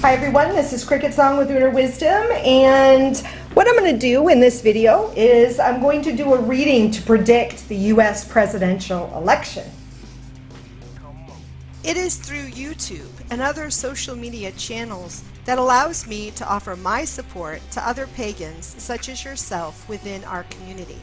Hi everyone, this is CricketSong with Lunar Wisdom, and what I'm going to do in this video is I'm going to do a reading to predict the U.S. presidential election. It is through YouTube and other social media channels that allows me to offer my support to other pagans such as yourself within our community.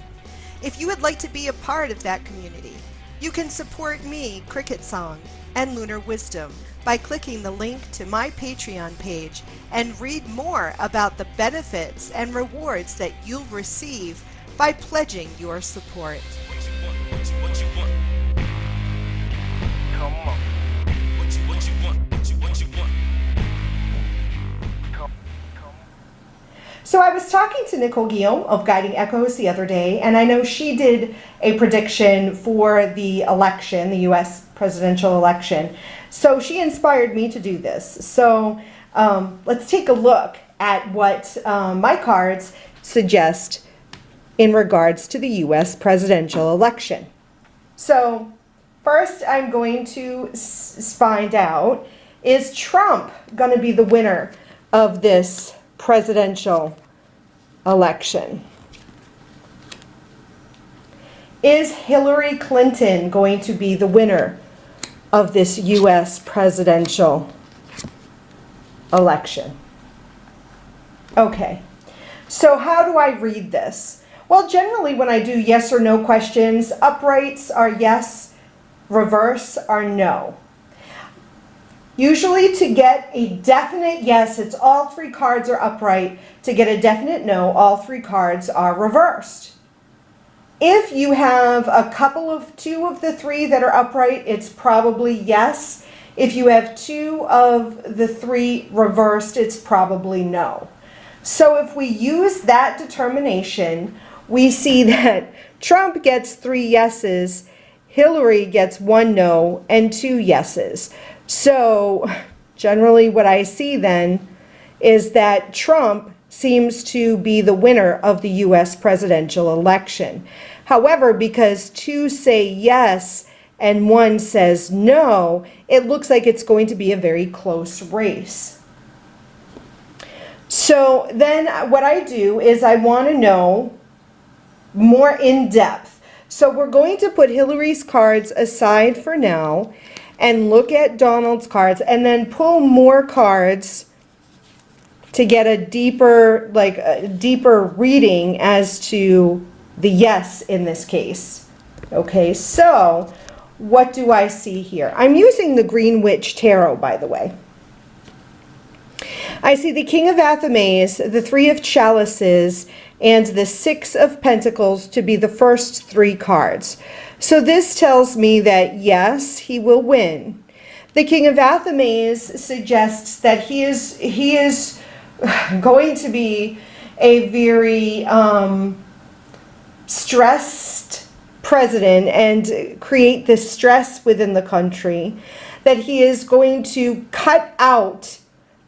If you would like to be a part of that community, you can support me, CricketSong, and Lunar Wisdom by clicking the link to my Patreon page and read more about the benefits and rewards that you'll receive by pledging your support. So I was talking to Nicole Guillaume of Guiding Echoes the other day, and I know she did a prediction for the election, the U.S. presidential election. So she inspired me to do this. So let's take a look at what my cards suggest in regards to the U.S. presidential election. So first I'm going to find out, is Trump going to be the winner of this presidential election? Is Hillary Clinton going to be the winner of this U.S. presidential election? Okay, so how do I read this? Well, generally when I do yes or no questions, uprights are yes, reverse are no. Usually to get a definite yes, it's all three cards are upright. To get a definite no, all three cards are reversed. If you have two of the three that are upright, it's probably yes. If you have two of the three reversed, it's probably no. So if we use that determination, we see that Trump gets 3 yeses, Hillary gets 1 no, and 2 yeses. So generally what I see then is that Trump seems to be the winner of the U.S. presidential election. However, because 2 say yes and 1 says no, it looks like it's going to be a very close race. So then what I do is I want to know more in depth. So we're going to put Hillary's cards aside for now and look at Donald's cards and then pull more cards to get a deeper reading as to the yes in this case. Okay, so what do I see here? I'm using the Green Witch Tarot, by the way. I see the King of Athames, the 3 of Chalices, and the 6 of Pentacles to be the first 3 cards. So this tells me that yes, he will win. The King of Athames suggests that he is going to be a very stressed president and create this stress within the country, that he is going to cut out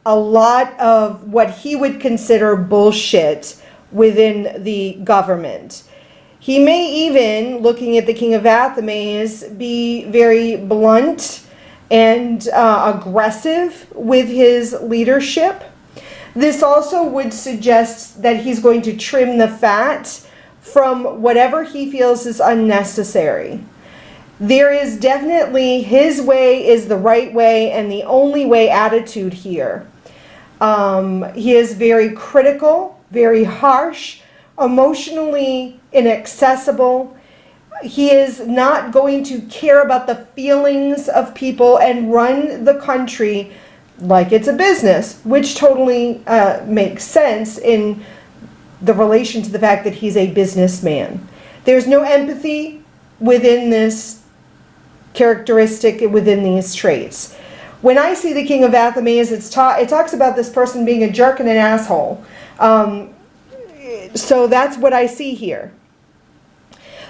a lot of what he would consider bullshit within the government. He may even, looking at the King of Athames, be very blunt and aggressive with his leadership. This also would suggest that he's going to trim the fat from whatever he feels is unnecessary. There is definitely his way is the right way and the only way attitude here. He is very critical, very harsh, emotionally inaccessible. He is not going to care about the feelings of people and run the country like it's a business, which totally makes sense in the relation to the fact that he's a businessman. There's no empathy within this characteristic, within these traits. When I see the King of Athames, it talks about this person being a jerk and an asshole. So that's what I see here.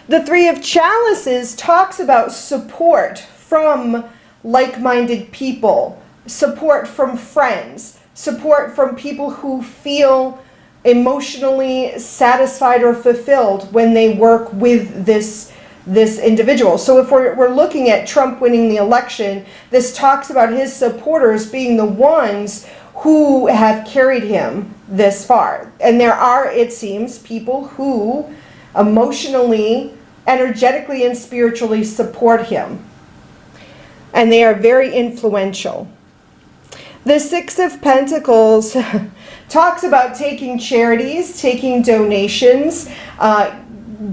The 3 of Chalices talks about support from like-minded people, support from friends, support from people who feel emotionally satisfied or fulfilled when they work with this this individual. So if we're looking at Trump winning the election, this talks about his supporters being the ones who have carried him this far. And there are, it seems, people who emotionally, energetically, and spiritually support him. And they are very influential. The Six of Pentacles talks about taking charities, taking donations,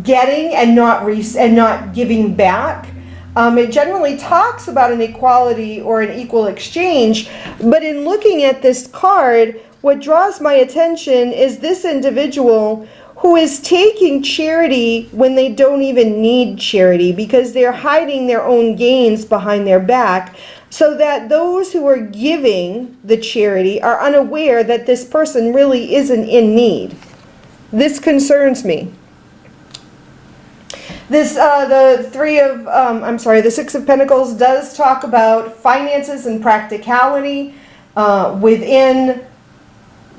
getting and not giving back. It generally talks about an equality or an equal exchange, but in looking at this card, what draws my attention is this individual who is taking charity when they don't even need charity because they're hiding their own gains behind their back, so that those who are giving the charity are unaware that this person really isn't in need. This concerns me. This, the Six of Pentacles does talk about finances and practicality within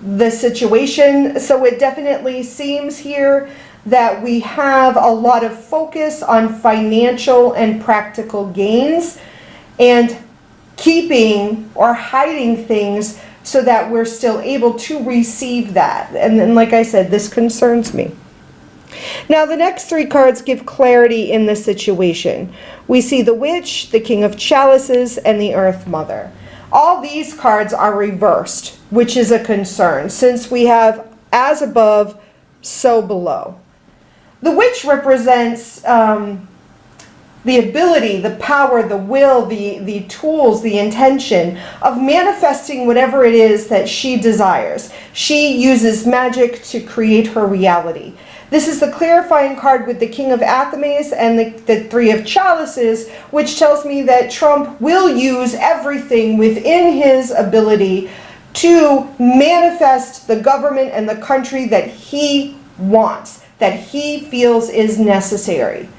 the situation. So it definitely seems here that we have a lot of focus on financial and practical gains and keeping or hiding things so that we're still able to receive that. And then, like I said, this concerns me. Now, the next three cards give clarity in the situation. We see the Witch, the King of Chalices, and the Earth Mother. All these cards are reversed, which is a concern, since we have as above, so below. The Witch represents the ability, the power, the will, the tools, the intention of manifesting whatever it is that she desires. She uses magic to create her reality. This is the clarifying card with the King of Athames and the Three of Chalices, which tells me that Trump will use everything within his ability to manifest the government and the country that he wants, that he feels is necessary.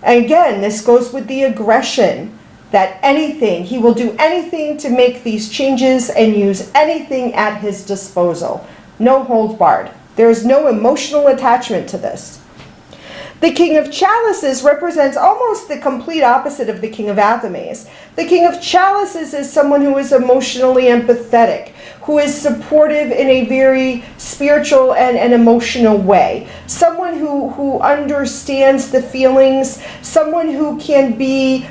Again, this goes with the aggression, that anything, he will do anything to make these changes and use anything at his disposal. No holds barred. There is no emotional attachment to this. The King of Chalices represents almost the complete opposite of the King of Athames. The King of Chalices is someone who is emotionally empathetic, who is supportive in a very spiritual and emotional way. Someone who understands the feelings, someone who can be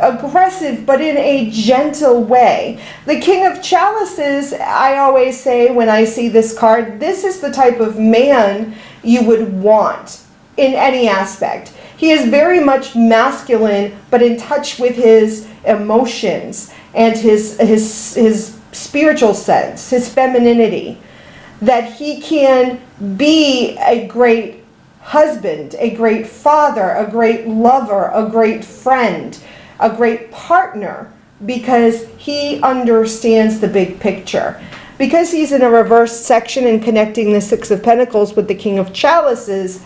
aggressive but in a gentle way. The King of Chalices, I always say when I see this card, this is the type of man you would want in any aspect. He is very much masculine, but in touch with his emotions and his spiritual sense, his femininity, that he can be a great husband, a great father, a great lover, a great friend, a great partner, because he understands the big picture. Because he's in a reverse section and connecting the Six of Pentacles with the King of Chalices,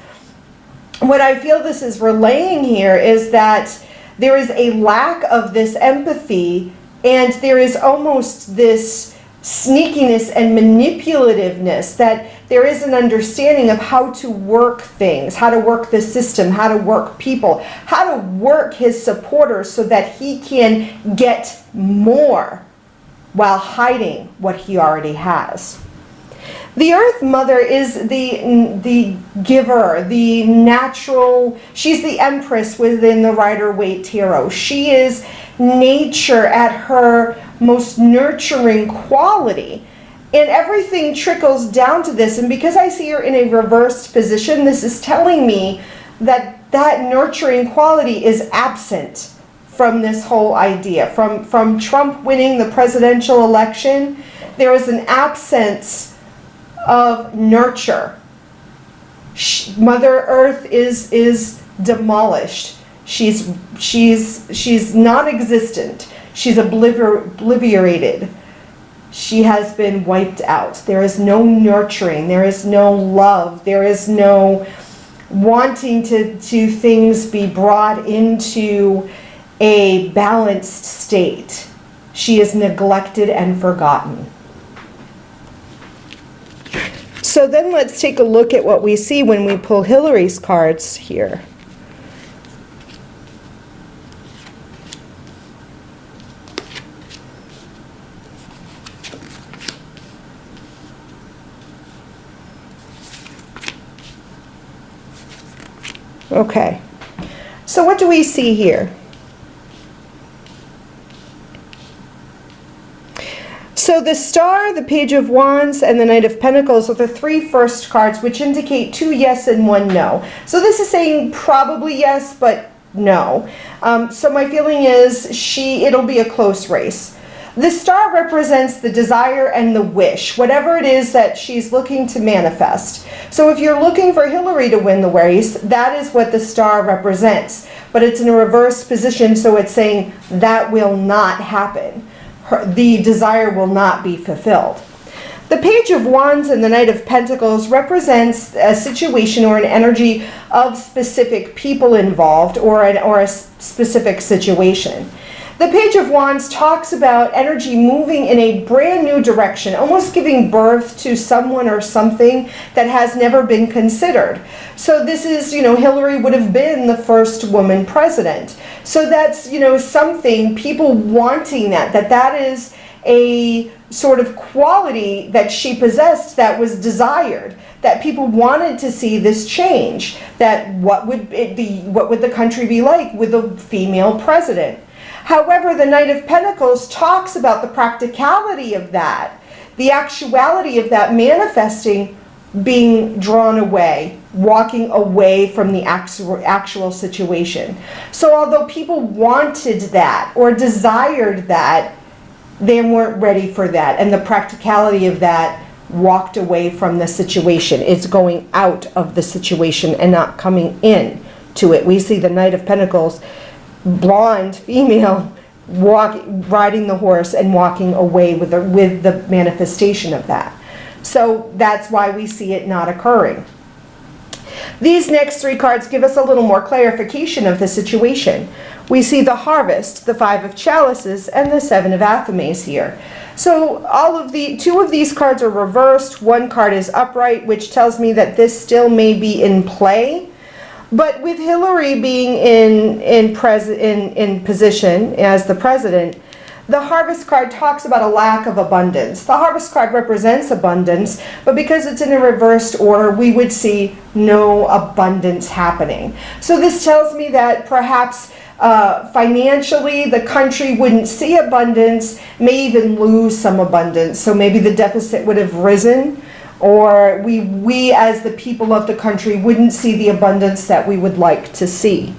what I feel this is relaying here is that there is a lack of this empathy, and there is almost this sneakiness and manipulativeness, that there is an understanding of how to work things, how to work the system, how to work people, how to work his supporters so that he can get more while hiding what he already has. The Earth Mother is the giver, the natural, she's the Empress within the Rider-Waite Tarot. She is nature at her most nurturing quality. And everything trickles down to this. And because I see her in a reversed position, this is telling me that that nurturing quality is absent from this whole idea. From Trump winning the presidential election, there is an absence of nurture. Mother Earth is demolished. She's non-existent. She's obliterated. She has been wiped out. There is no nurturing. There is no love. There is no wanting to things be brought into a balanced state. She is neglected and forgotten. So then let's take a look at what we see when we pull Hillary's cards here. Okay. So what do we see here? So the Star, the Page of Wands, and the Knight of Pentacles are the three first cards, which indicate 2 yes and 1 no. So this is saying probably yes, but no. So my feeling is it'll be a close race. The Star represents the desire and the wish, whatever it is that she's looking to manifest. So if you're looking for Hillary to win the race, that is what the Star represents. But it's in a reverse position, so it's saying that will not happen. The desire will not be fulfilled. The Page of Wands and the Knight of Pentacles represents a situation or an energy of specific people involved or a specific situation. The Page of Wands talks about energy moving in a brand new direction, almost giving birth to someone or something that has never been considered. So this is, Hillary would have been the first woman president. So that's, something, people wanting that is a sort of quality that she possessed that was desired, that people wanted to see this change, that what would the country be like with a female president. However, the Knight of Pentacles talks about the practicality of that, the actuality of that manifesting, being drawn away, walking away from the actual situation. So although people wanted that or desired that, they weren't ready for that, and the practicality of that walked away from the situation. It's going out of the situation and not coming in to it. We see the Knight of Pentacles, blonde female, riding the horse and walking away with the manifestation of that. So that's why we see it not occurring. These next three cards give us a little more clarification of the situation. We see the Harvest, the Five of Chalices, and the Seven of Athames here. So two of these cards are reversed. One card is upright, which tells me that this still may be in play. But with Hillary being in position as the president, the Harvest card talks about a lack of abundance. The Harvest card represents abundance, but because it's in a reversed order, we would see no abundance happening. So this tells me that perhaps financially the country wouldn't see abundance, may even lose some abundance. So maybe the deficit would have risen, or we as the people of the country wouldn't see the abundance that we would like to see.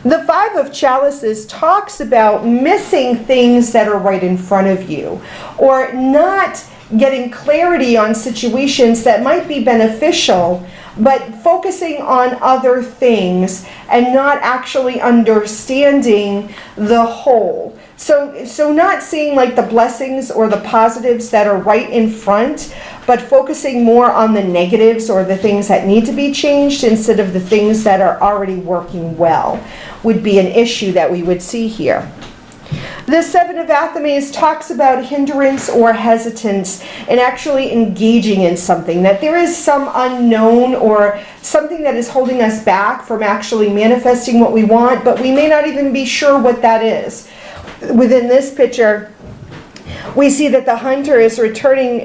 The Five of Chalices talks about missing things that are right in front of you, or not getting clarity on situations that might be beneficial, but focusing on other things and not actually understanding the whole. So not seeing like the blessings or the positives that are right in front, but focusing more on the negatives or the things that need to be changed instead of the things that are already working well would be an issue that we would see here. The Seven of Athames talks about hindrance or hesitance in actually engaging in something, that there is some unknown or something that is holding us back from actually manifesting what we want, but we may not even be sure what that is. Within this picture, we see that the hunter is returning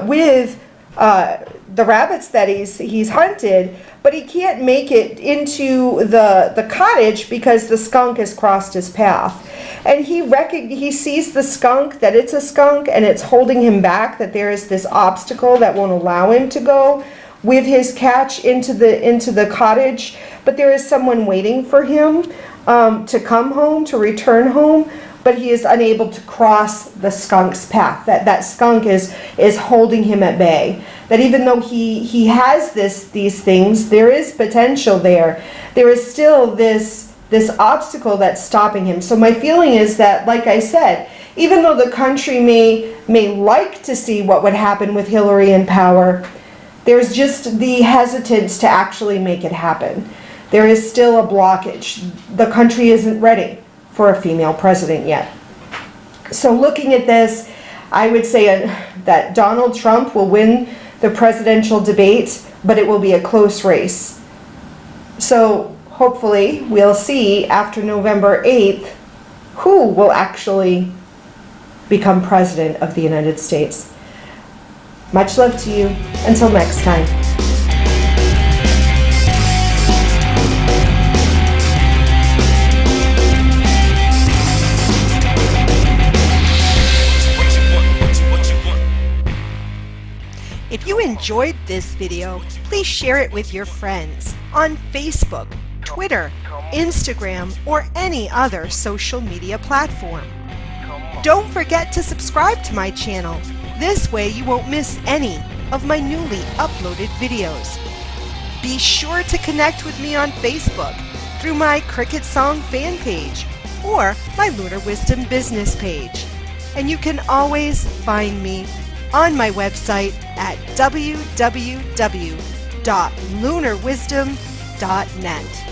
with the rabbits that he's hunted, but he can't make it into the cottage because the skunk has crossed his path. And he sees the skunk, that it's a skunk, and it's holding him back, that there is this obstacle that won't allow him to go with his catch into the cottage. But there is someone waiting for him to come home, to return home, but he is unable to cross the skunk's path. That skunk is holding him at bay. That even though he has these things, there is potential there. There is still this obstacle that's stopping him. So my feeling is that, like I said, even though the country may like to see what would happen with Hillary in power, there's just the hesitance to actually make it happen. There is still a blockage. The country isn't ready for a female president yet. So looking at this, I would say that Donald Trump will win the presidential debate, but it will be a close race. So hopefully we'll see after November 8th who will actually become president of the United States. Much love to you. Until next time. enjoyed this video, please share it with your friends on Facebook, Twitter, Instagram, or any other social media platform. Don't forget to subscribe to my channel. This way you won't miss any of my newly uploaded videos. Be sure to connect with me on Facebook through my CricketSong fan page or my Lunar Wisdom business page. And you can always find me on my website at www.lunarwisdom.net.